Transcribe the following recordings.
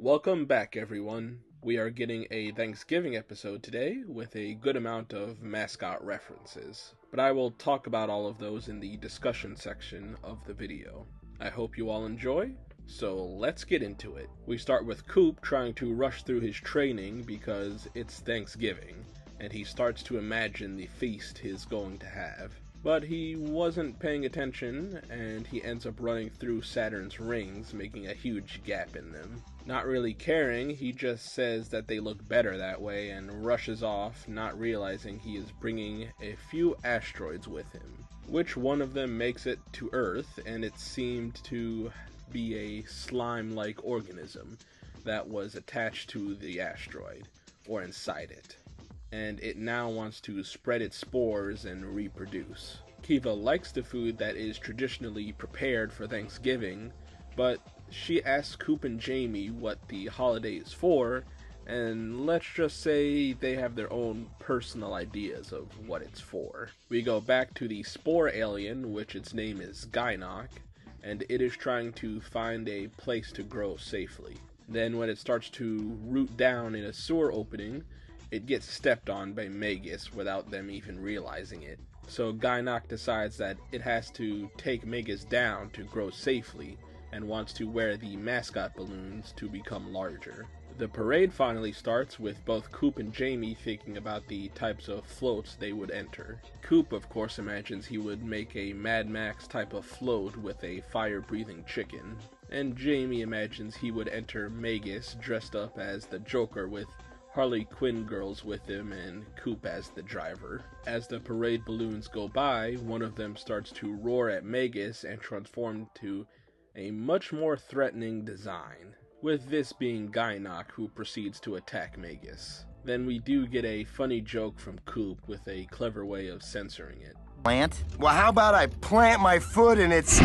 Welcome back, everyone. We are getting a Thanksgiving episode today with a good amount of mascot references, but I will talk about all of those in the discussion section of the video. I hope you all enjoy, so let's get into it. We start with Coop trying to rush through his training because it's Thanksgiving, and he starts to imagine the feast he's going to have. But he wasn't paying attention, and he ends up running through Saturn's rings, making a huge gap in them. Not really caring, he just says that they look better that way and rushes off, not realizing he is bringing a few asteroids with him. Which one of them makes it to Earth, and it seemed to be a slime-like organism that was attached to the asteroid, or inside it. And it now wants to spread its spores and reproduce. Kiva likes the food that is traditionally prepared for Thanksgiving, but she asks Coop and Jamie what the holiday is for, and let's just say they have their own personal ideas of what it's for. We go back to the spore alien, which its name is Gynok, and it is trying to find a place to grow safely. Then when it starts to root down in a sewer opening, it gets stepped on by Magus without them even realizing it. So Gynok decides that it has to take Magus down to grow safely, and wants to wear the mascot balloons to become larger. The parade finally starts with both Coop and Jamie thinking about the types of floats they would enter. Coop, of course, imagines he would make a Mad Max type of float with a fire-breathing chicken, and Jamie imagines he would enter Magus dressed up as the Joker with Harley Quinn girls with him and Coop as the driver. As the parade balloons go by, one of them starts to roar at Magus and transform to a much more threatening design, with this being Gynok, who proceeds to attack Magus. Then we do get a funny joke from Coop with a clever way of censoring it. Plant? Well, how about I plant my foot in its...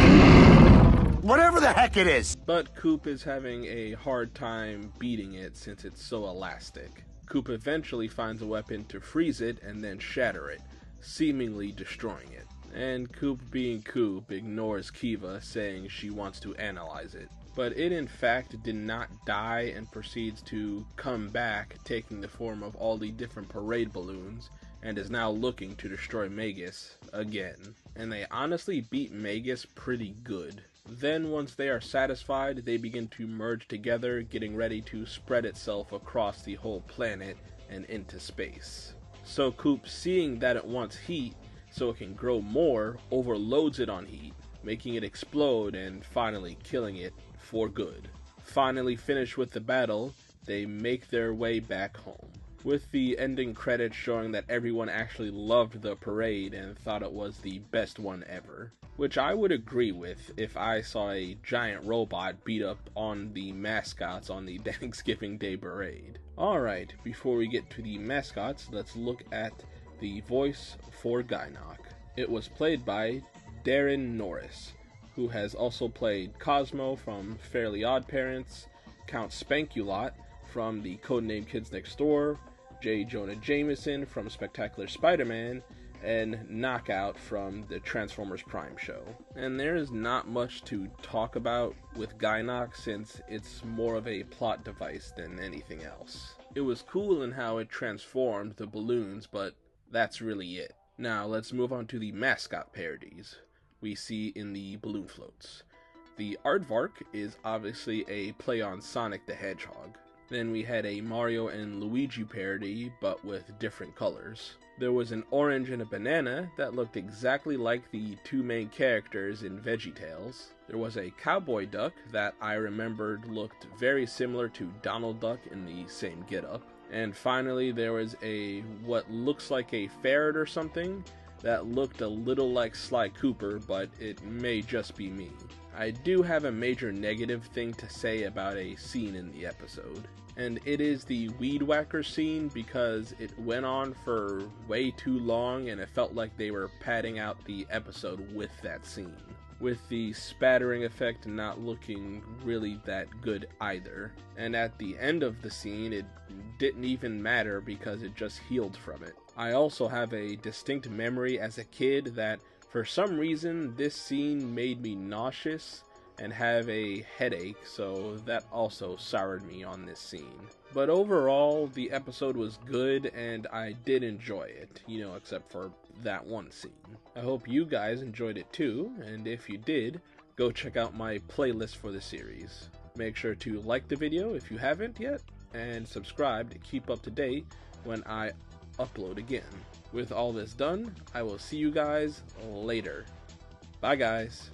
whatever the heck it is! But Coop is having a hard time beating it since it's so elastic. Coop eventually finds a weapon to freeze it and then shatter it, seemingly destroying it. And Coop, being Coop, ignores Kiva, saying she wants to analyze it. But it in fact did not die and proceeds to come back, taking the form of all the different parade balloons, and is now looking to destroy Magus again. And they honestly beat Magus pretty good. Then once they are satisfied, they begin to merge together, getting ready to spread itself across the whole planet and into space. So Coop, seeing that it wants heat, so it can grow more, overloads it on heat, making it explode and finally killing it for good. Finally finished with the battle, they make their way back home, with the ending credits showing that everyone actually loved the parade and thought it was the best one ever. Which I would agree with if I saw a giant robot beat up on the mascots on the Thanksgiving Day parade. Alright, before we get to the mascots, let's look at the voice for Gynok. It was played by Darren Norris, who has also played Cosmo from Fairly Odd Parents, Count Spankulot from the Codename Kids Next Door, J. Jonah Jameson from Spectacular Spider-Man, and Knockout from the Transformers Prime show. And there is not much to talk about with Gynok since it's more of a plot device than anything else. It was cool in how it transformed the balloons, but that's really it. Now let's move on to the mascot parodies we see in the balloon floats. The Aardvark is obviously a play on Sonic the Hedgehog. Then we had a Mario and Luigi parody, but with different colors. There was an orange and a banana that looked exactly like the two main characters in VeggieTales. There was a cowboy duck that I remembered looked very similar to Donald Duck in the same getup. And finally, there was a what looks like a ferret or something that looked a little like Sly Cooper, but it may just be me. I do have a major negative thing to say about a scene in the episode, and it is the weed whacker scene because it went on for way too long and it felt like they were padding out the episode with that scene, with the spattering effect not looking really that good either. And at the end of the scene, it didn't even matter because it just healed from it. I also have a distinct memory as a kid that for some reason this scene made me nauseous, and have a headache, so that also soured me on this scene. But overall, the episode was good and I did enjoy it, except for that one scene. I hope you guys enjoyed it too, and if you did, go check out my playlist for the series. Make sure to like the video if you haven't yet, and subscribe to keep up to date when I upload again. With all this done, I will see you guys later. Bye guys.